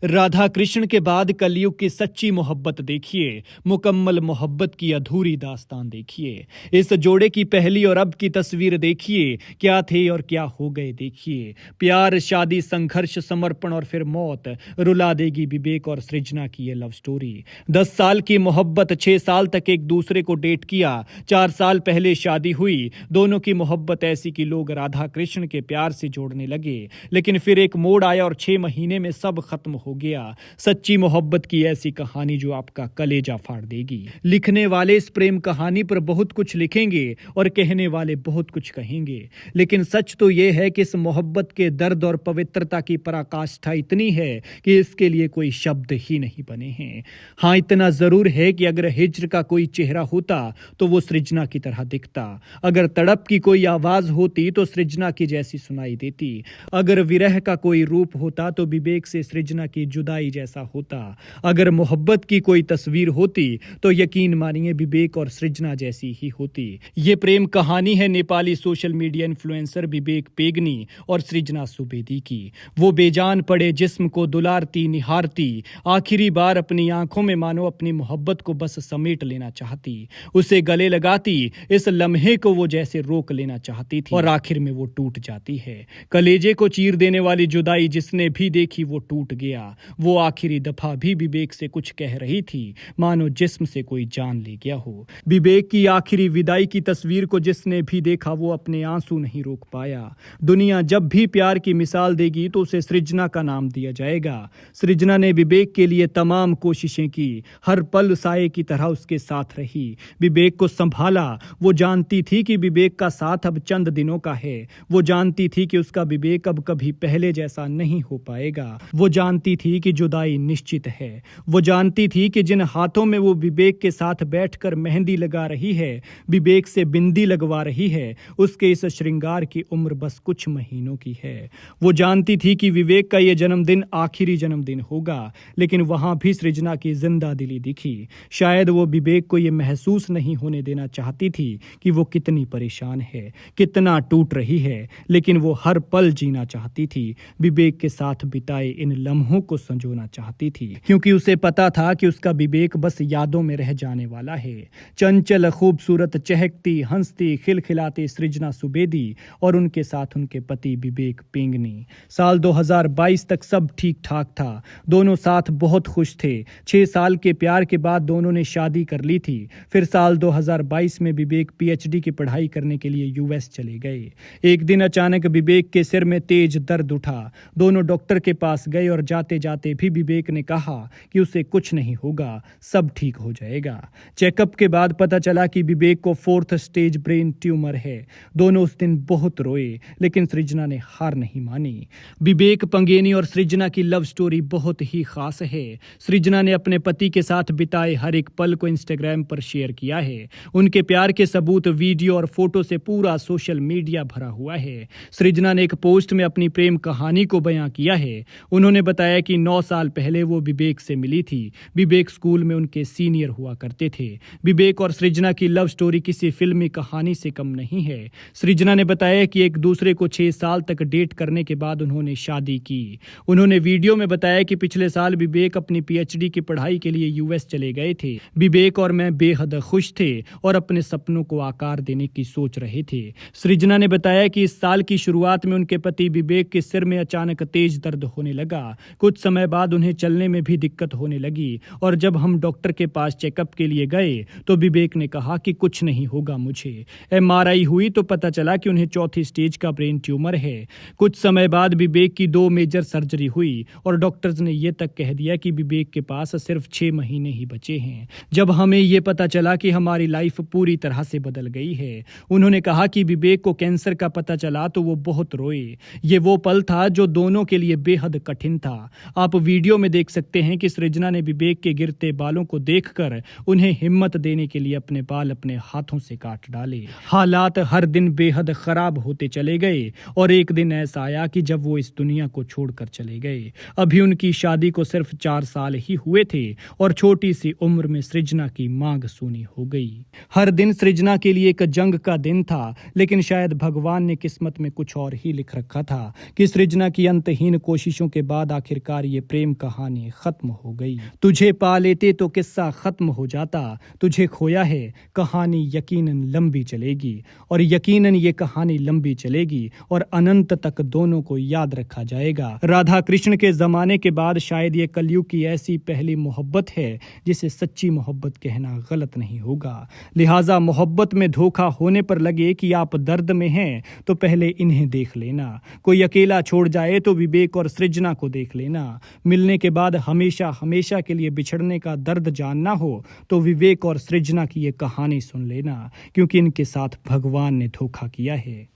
राधा कृष्ण के बाद कलयुग की सच्ची मोहब्बत देखिए, मुकम्मल मोहब्बत की अधूरी दास्तान देखिए। इस जोड़े की पहली और अब की तस्वीर देखिए, क्या थे और क्या हो गए देखिए। प्यार, शादी, संघर्ष, समर्पण और फिर मौत, रुला देगी विवेक और सृजना की ये लव स्टोरी। 10 साल की मोहब्बत, 6 साल तक एक दूसरे को डेट किया, 4 साल पहले शादी हुई। दोनों की मोहब्बत ऐसी कि लोग राधा कृष्ण के प्यार से जोड़ने लगे, लेकिन फिर एक मोड़ आया और 6 महीने में सब खत्म हो गया। सच्ची मोहब्बत की ऐसी कहानी जो आपका कलेजा फाड़ देगी। लिखने वाले इस प्रेम कहानी पर बहुत कुछ लिखेंगे और कहने वाले बहुत कुछ कहेंगे, लेकिन सच तो यह है कि इस मोहब्बत के दर्द और पवित्रता की पराकाष्ठा इतनी है कि इसके लिए कोई शब्द ही नहीं बने हैं। हाँ, इतना जरूर है कि अगर हिज्र का कोई चेहरा होता तो वो सृजना की तरह दिखता। अगर तड़प की कोई आवाज होती तो सृजना की जैसी सुनाई देती। अगर विरह का कोई रूप होता तो विवेक से सृजना की जुदाई जैसा होता। अगर मोहब्बत की कोई तस्वीर होती तो यकीन मानिए विवेक और सृजना जैसी ही होती। ये प्रेम कहानी है नेपाली सोशल मीडिया इन्फ्लुएंसर विवेक पेगनी और सृजना सुवेदी की। वो बेजान पड़े जिस्म को दुलारती निहारती, आखिरी बार अपनी आंखों में मानो अपनी मोहब्बत को बस समेट लेना चाहती, उसे गले लगाती। इस लम्हे को वो जैसे रोक लेना चाहती थी और आखिर में वो टूट जाती है। कलेजे को चीर देने वाली जुदाई जिसने भी देखी वो टूट गया। वो आखिरी दफा भी विवेक से कुछ कह रही थी, मानो जिस्म से कोई जान ले गया हो। विवेक की आखिरी विदाई की तस्वीर को जिसने भी देखा वो अपने आंसू नहीं रोक पाया। दुनिया जब भी प्यार की मिसाल देगी तो उसे सृजना का नाम दिया जाएगा। सृजना ने विवेक के लिए तमाम कोशिशें की, हर पल साये की तरह उसके साथ रही, विवेक को संभाला। वो जानती थी कि विवेक का साथ अब चंद दिनों का है। वो जानती थी कि उसका विवेक अब कभी पहले जैसा नहीं हो पाएगा। वो जानती थी कि जुदाई निश्चित है। वो जानती थी कि जिन हाथों में वो विवेक के साथ बैठकर मेहंदी लगा रही है, विवेक से बिंदी लगवा रही है, उसके इस श्रृंगार की उम्र बस कुछ महीनों की है। वो जानती थी कि विवेक का ये जन्मदिन आखिरी जन्मदिन होगा, लेकिन वहां भी सृजना की जिंदा दिली दिखी। शायद वो विवेक को ये महसूस नहीं होने देना चाहती थी कि वो कितनी परेशान है, कितना टूट रही है, लेकिन वो हर पल जीना चाहती थी। विवेक के साथ बिताए इन लम्हों को संजोना चाहती थी, क्योंकि उसे पता था कि उसका विवेक बस यादों में रह जाने वाला है। चंचल, खूबसूरत, चहकती, हंसती, खिलखिलाती सृजना सुवेदी और उनके साथ उनके पति विवेक पेंगनी। साल 2022 तक सब ठीक ठाक था। दोनों साथ बहुत खुश थे। 6 साल के प्यार के बाद दोनों ने शादी कर ली थी। फिर साल 2022 में विवेक पीएचडी की पढ़ाई करने के लिए यूएस चले गए। एक दिन अचानक विवेक के सिर में तेज दर्द उठा। दोनों डॉक्टर के पास गए और जाते जाते भी विवेक ने कहा कि उसे कुछ नहीं होगा, सब ठीक हो जाएगा। चेकअप के बाद पता चला कि विवेक को 4th स्टेज ब्रेन ट्यूमर है। दोनों उस दिन बहुत रोए, लेकिन सृजना ने हार नहीं मानी। विवेक पंगेनी और सृजना की लव स्टोरी बहुत ही खास है। सृजना ने अपने पति के साथ बिताए हर एक पल को इंस्टाग्राम पर शेयर किया है। उनके प्यार के सबूत, वीडियो और फोटो से पूरा सोशल मीडिया भरा हुआ है। सृजना ने एक पोस्ट में अपनी प्रेम कहानी को बयां किया है। उन्होंने बताया कि 9 साल पहले वो विवेक से मिली थी। विवेक स्कूल में उनके सीनियर हुआ करते थे। विवेक और सृजना की लव स्टोरी किसी फिल्मी कहानी से कम नहीं है। सृजना ने बताया कि एक दूसरे को 6 साल तक डेट करने के बाद उन्होंने शादी की। उन्होंने वीडियो में बताया कि पिछले साल विवेक अपनी पीएचडी की पढ़ाई के लिए यूएस चले गए थे। विवेक और मैं बेहद खुश थे और अपने सपनों को आकार देने की सोच रहे थे। सृजना ने बताया कि इस साल की शुरुआत में उनके पति विवेक के सिर में अचानक तेज दर्द होने लगा। कुछ समय बाद उन्हें चलने में भी दिक्कत होने लगी और जब हम डॉक्टर के पास चेकअप के लिए गए तो विवेक ने कहा कि कुछ नहीं होगा मुझे। एमआरआई हुई तो पता चला कि उन्हें 4थी स्टेज का ब्रेन ट्यूमर है। कुछ समय बाद विवेक की 2 मेजर सर्जरी हुई और डॉक्टर्स ने यह तक कह दिया कि विवेक के पास सिर्फ 6 महीने ही बचे हैं। जब हमें यह पता चला कि हमारी लाइफ पूरी तरह से बदल गई है। उन्होंने कहा कि विवेक को कैंसर का पता चला तो वो बहुत रोए। ये वो पल था जो दोनों के लिए बेहद कठिन था। आप वीडियो में देख सकते हैं कि सृजना ने विवेक के गिरते बालों को देखकर उन्हें हिम्मत देने के लिए अपने बाल अपने हाथों से काट डाले। हालात हर दिन बेहद खराब होते चले गए और एक दिन ऐसा आया कि जब वो इस दुनिया को छोड़कर चले गए। अभी उनकी शादी को सिर्फ 4 साल ही हुए थे और छोटी सी उम्र में सृजना की मांग सूनी हो गई। हर दिन सृजना के लिए एक जंग का दिन था, लेकिन शायद भगवान ने किस्मत में कुछ और ही लिख रखा था कि सृजना की अंतहीन कोशिशों के बाद आखिरकार आखिरकार ये प्रेम कहानी खत्म हो गई। तुझे पा लेते तो किस्सा खत्म हो जाता, तुझे खोया है कहानी यकीनन लंबी चलेगी, और यकीनन ये कहानी लंबी चलेगी और अनंत तक दोनों को याद रखा जाएगा। राधा कृष्ण के जमाने के बाद शायद ये कलयुग की ऐसी पहली मोहब्बत है जिसे सच्ची मोहब्बत कहना गलत नहीं होगा। लिहाजा मोहब्बत में धोखा होने पर लगे कि आप दर्द में हैं तो पहले इन्हें देख लेना। कोई अकेला छोड़ जाए तो विवेक और सृजना को देख लेना। मिलने के बाद हमेशा हमेशा के लिए बिछड़ने का दर्द जानना हो तो विवेक और सृजना की ये कहानी सुन लेना, क्योंकि इनके साथ भगवान ने धोखा किया है।